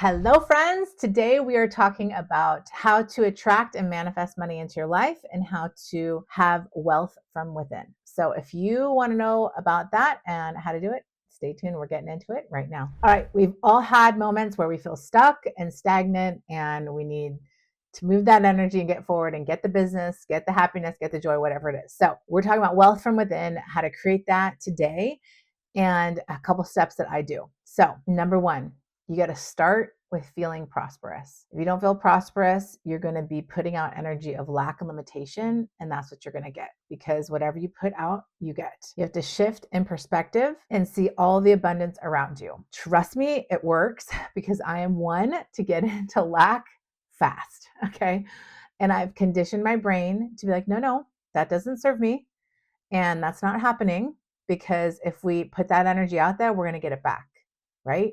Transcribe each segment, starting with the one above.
Hello, friends. Today we are talking about how to attract and manifest money into your life and how to have wealth from within. So, if you want to know about that and how to do it, stay tuned. We're getting into it right now. All right. We've all had moments where we feel stuck and stagnant, and we need to move that energy and get forward and get the business, get the happiness, get the joy, whatever it is. So, we're talking about wealth from within, how to create that today, and a couple steps that I do. So, number one, you got to start with feeling prosperous. If you don't feel prosperous, you're going to be putting out energy of lack and limitation, and that's what you're going to get, because whatever you put out, you get. You have to shift in perspective and see all the abundance around you. Trust me, it works, because I am one to get into lack fast. Okay. And I've conditioned my brain to be like, no, that doesn't serve me. And that's not happening, because if we put that energy out there, we're going to get it back, right?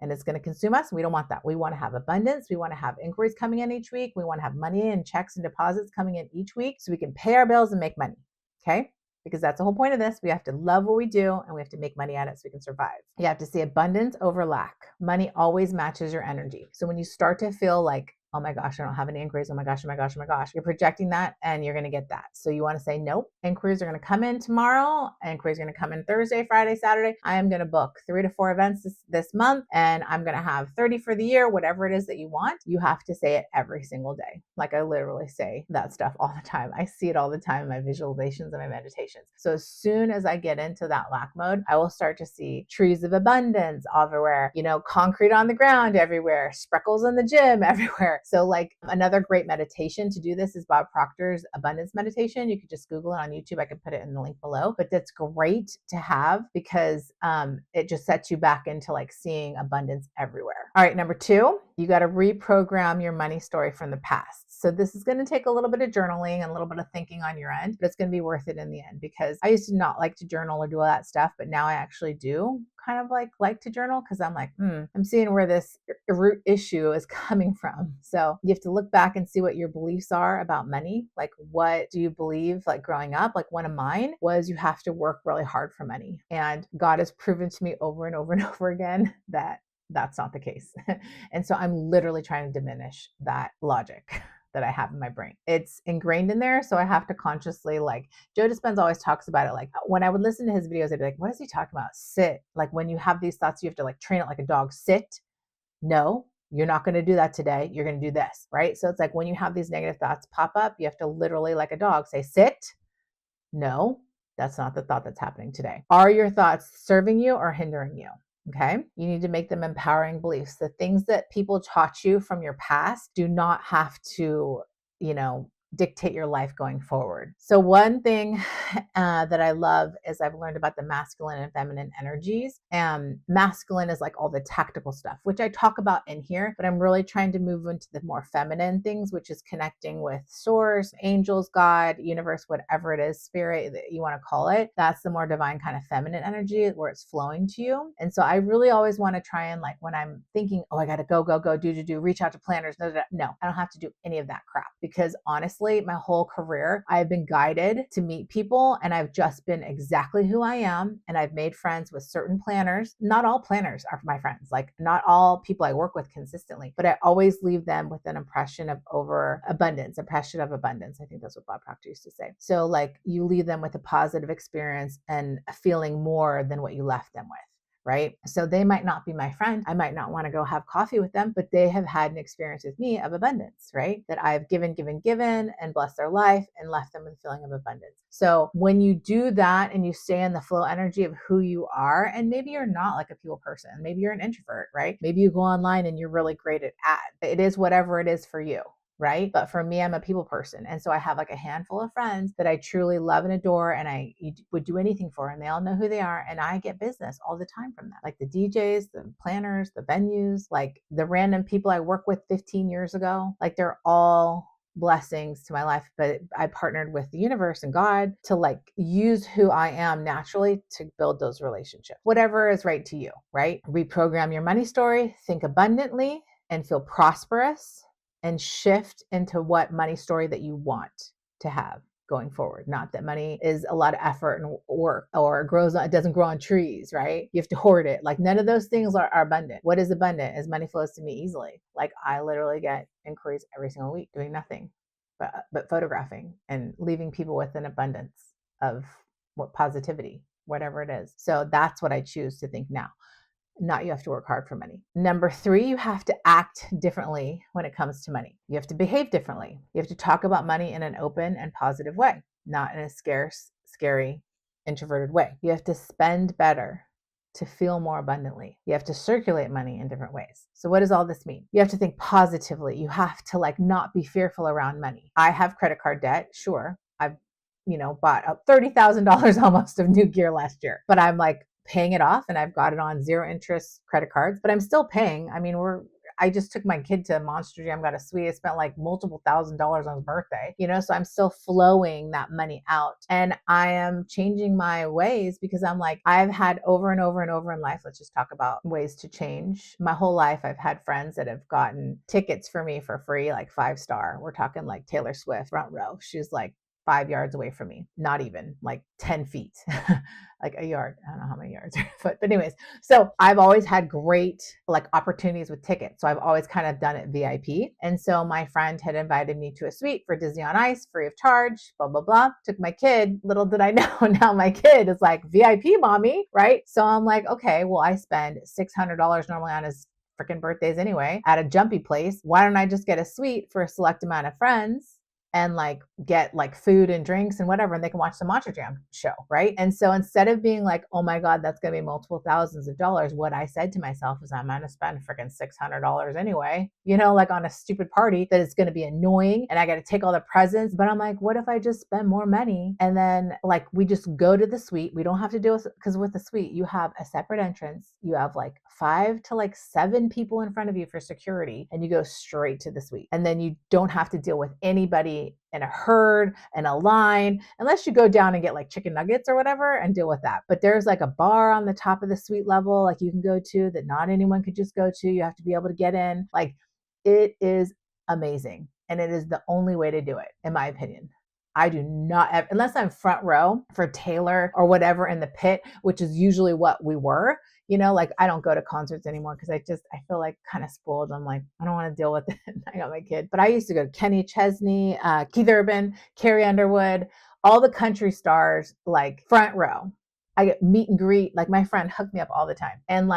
And it's going to consume us. We don't want that. We want to have abundance. We want to have inquiries coming in each week. We want to have money and checks and deposits coming in each week so we can pay our bills and make money. Okay? Because that's the whole point of this. We have to love what we do and we have to make money at it so we can survive. You have to see abundance over lack. Money always matches your energy. So when you start to feel like, oh my gosh, I don't have any inquiries. Oh my gosh, you're projecting that and you're going to get that. So you want to say, nope, inquiries are going to come in tomorrow. Inquiries are going to come in Thursday, Friday, Saturday. I am going to book 3 to 4 events this month, and I'm going to have 30 for the year, whatever it is that you want. You have to say it every single day. Like, I literally say that stuff all the time. I see it all the time in my visualizations and my meditations. So as soon as I get into that lack mode, I will start to see trees of abundance everywhere, concrete on the ground everywhere, sprinkles in the gym everywhere. So like, another great meditation to do this is Bob Proctor's abundance meditation. You could just Google it on YouTube. I could put it in the link below, but that's great to have because it just sets you back into like seeing abundance everywhere. All right. Number 2, you got to reprogram your money story from the past. So this is going to take a little bit of journaling and a little bit of thinking on your end, but it's going to be worth it in the end, because I used to not like to journal or do all that stuff, but now I actually do kind of like to journal, because I'm like, I'm seeing where this root issue is coming from. So you have to look back and see what your beliefs are about money. Like, what do you believe? Like, growing up, like, one of mine was you have to work really hard for money. And God has proven to me over and over and over again that that's not the case. And so I'm literally trying to diminish that logic that I have in my brain. It's ingrained in there. So I have to consciously, like, Joe Dispenza always talks about it. Like, when I would listen to his videos, I'd be like, what is he talking about? Sit. Like, when you have these thoughts, you have to like train it like a dog. Sit. No, you're not going to do that today. You're going to do this, right? So it's like, when you have these negative thoughts pop up, you have to literally, like a dog, say, sit. No, that's not the thought that's happening today. Are your thoughts serving you or hindering you? Okay. You need to make them empowering beliefs. The things that people taught you from your past do not have to, dictate your life going forward. So one thing that I love is I've learned about the masculine and feminine energies. And masculine is like all the tactical stuff, which I talk about in here, but I'm really trying to move into the more feminine things, which is connecting with source, angels, God, universe, whatever it is, spirit that you want to call it. That's the more divine kind of feminine energy where it's flowing to you. And so I really always want to try and, like, when I'm thinking, oh, I got to go, do, reach out to planners. No, I don't have to do any of that crap, because honestly, my whole career, I've been guided to meet people, and I've just been exactly who I am. And I've made friends with certain planners. Not all planners are my friends. Like, not all people I work with consistently, but I always leave them with an impression of abundance. I think that's what Bob Proctor used to say. So like, you leave them with a positive experience and feeling more than what you left them with. Right? So they might not be my friend. I might not want to go have coffee with them, but they have had an experience with me of abundance, right? That I've given and blessed their life and left them with a feeling of abundance. So when you do that and you stay in the flow energy of who you are, and maybe you're not like a people person, maybe you're an introvert, right? Maybe you go online and you're really great at ads. It is whatever it is for you. Right? But for me, I'm a people person. And so I have like a handful of friends that I truly love and adore, and I would do anything for, and they all know who they are. And I get business all the time from them. Like the DJs, the planners, the venues, like the random people I work with 15 years ago, like they're all blessings to my life. But I partnered with the universe and God to like use who I am naturally to build those relationships. Whatever is right to you, right? Reprogram your money story, think abundantly, and feel prosperous, and shift into what money story that you want to have going forward. Not that money is a lot of effort and work, or it doesn't grow on trees, right? You have to hoard it. Like none of those things are abundant. What is abundant is money flows to me easily. Like I literally get inquiries every single week doing nothing but photographing and leaving people with an abundance of what positivity, whatever it is. So that's what I choose to think now. Not you have to work hard for money. Number 3, you have to act differently when it comes to money. You have to behave differently. You have to talk about money in an open and positive way, not in a scarce, scary, introverted way. You have to spend better to feel more abundantly. You have to circulate money in different ways. So what does all this mean? You have to think positively. You have to not be fearful around money. I have credit card debt. Sure. I've, bought up $30,000 almost of new gear last year, but I'm paying it off, and I've got it on 0 interest credit cards, but I'm still paying. I mean, I just took my kid to Monster Jam, got a suite. I spent multiple $1,000s on his birthday, so I'm still flowing that money out, and I am changing my ways because I've had over and over and over in life. Let's just talk about ways to change. My whole life, I've had friends that have gotten tickets for me for free, 5-star. We're talking Taylor Swift, front row. She's 5 yards away from me, not even 10 feet, a yard. I don't know how many yards are foot, but anyways, so I've always had great opportunities with tickets. So I've always kind of done it VIP. And so my friend had invited me to a suite for Disney on Ice, free of charge, blah, blah, blah. Took my kid. Little did I know, now my kid is VIP mommy, right? So I'm okay, well, I spend $600 normally on his freaking birthdays anyway at a jumpy place. Why don't I just get a suite for a select amount of friends and get food and drinks and whatever, and they can watch the Monster Jam show, right? And so instead of being oh my God, that's gonna be multiple thousands of dollars, what I said to myself is I'm gonna spend freaking $600 anyway, on a stupid party that is gonna be annoying, and I gotta take all the presents. But I'm what if I just spend more money and then we just go to the suite? We don't have to do it, because with the suite you have a separate entrance, you have 5 to 7 people in front of you for security, and you go straight to the suite, and then you don't have to deal with anybody in a herd and a line, unless you go down and get chicken nuggets or whatever and deal with that. But there's a bar on the top of the suite level you can go to that not anyone could just go to. You have to be able to get in. It is amazing, and it is the only way to do it, in my opinion. I do not have, unless I'm front row for Taylor or whatever in the pit, which is usually what we were. I don't go to concerts anymore because I feel kind of spoiled. I'm I don't want to deal with it. I got my kid. But I used to go to Kenny Chesney, Keith Urban, Carrie Underwood, all the country stars, front row. I get meet and greet. My friend hooked me up all the time. And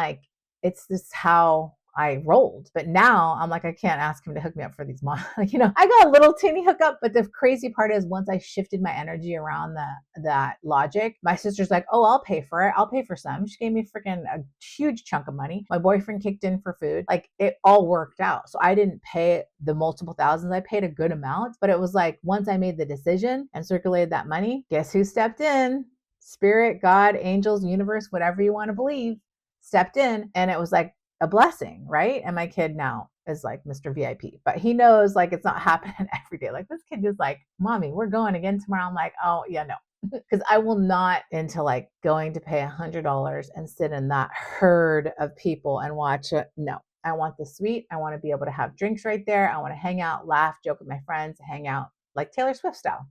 it's just how I rolled. But now I'm I can't ask him to hook me up for these months. I got a little teeny hookup, but the crazy part is once I shifted my energy around that logic, my sister's oh, I'll pay for it. I'll pay for some. She gave me freaking a huge chunk of money. My boyfriend kicked in for food. It all worked out. So I didn't pay the multiple thousands. I paid a good amount, but it was once I made the decision and circulated that money, guess who stepped in? Spirit, God, angels, universe, whatever you want to believe, stepped in, and it was a blessing, right? And my kid now is Mr. VIP, but he knows it's not happening every day. This kid just Mommy, we're going again tomorrow. I'm oh yeah, no. Because I will not into going to pay $100 and sit in that herd of people and watch it. No, I want the suite. I want to be able to have drinks right there. I want to hang out, laugh, joke with my friends, hang out Taylor Swift style,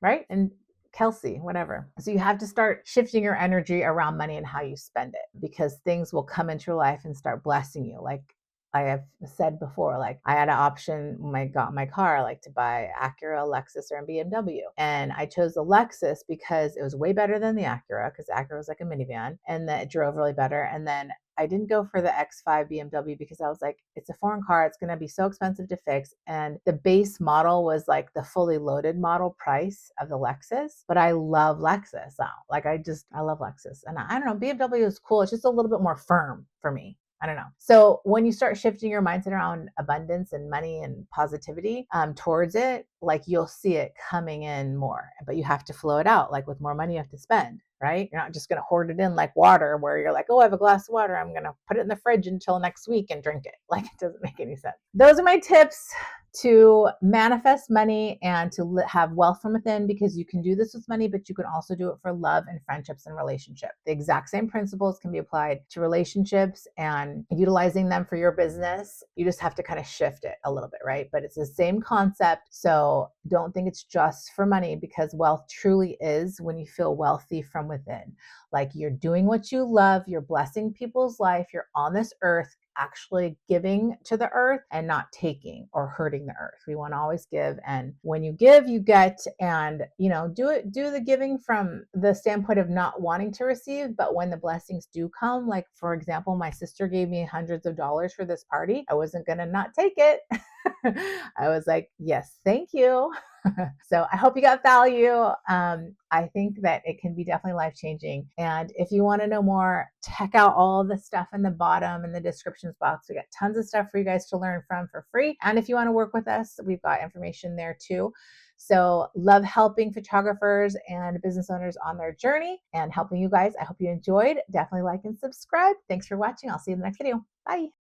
right? And Kelsey, whatever. So you have to start shifting your energy around money and how you spend it, because things will come into your life and start blessing you. I have said before, I had an option when I got my car, to buy Acura, Lexus, or a BMW. And I chose the Lexus because it was way better than the Acura, because Acura was a minivan, and that it drove really better. And then I didn't go for the X5 BMW because I was it's a foreign car. It's going to be so expensive to fix. And the base model was the fully loaded model price of the Lexus. But I love Lexus now. I love Lexus. And I don't know, BMW is cool. It's just a little bit more firm for me. I don't know. So when you start shifting your mindset around abundance and money and positivity towards it, you'll see it coming in more, but you have to flow it out. With more money, you have to spend, right? You're not just going to hoard it in like water, where you're oh, I have a glass of water, I'm going to put it in the fridge until next week and drink it. It doesn't make any sense. Those are my tips to manifest money and to have wealth from within, because you can do this with money, but you can also do it for love and friendships and relationships. The exact same principles can be applied to relationships and utilizing them for your business. You just have to kind of shift it a little bit, right? But it's the same concept. So don't think it's just for money, because wealth truly is when you feel wealthy from within. Like you're doing what you love, you're blessing people's life, you're on this earth actually giving to the earth and not taking or hurting the earth. We want to always give, and when you give you get, and do the giving from the standpoint of not wanting to receive, but when the blessings do come, like for example, my sister gave me hundreds of dollars for this party. I wasn't going to not take it. I was like, yes, thank you. So I hope you got value. I think that it can be definitely life-changing. And if you want to know more, check out all the stuff in the bottom in the descriptions box. We got tons of stuff for you guys to learn from for free. And if you want to work with us, we've got information there too. So love helping photographers and business owners on their journey and helping you guys. I hope you enjoyed. Definitely like and subscribe. Thanks for watching. I'll see you in the next video. Bye.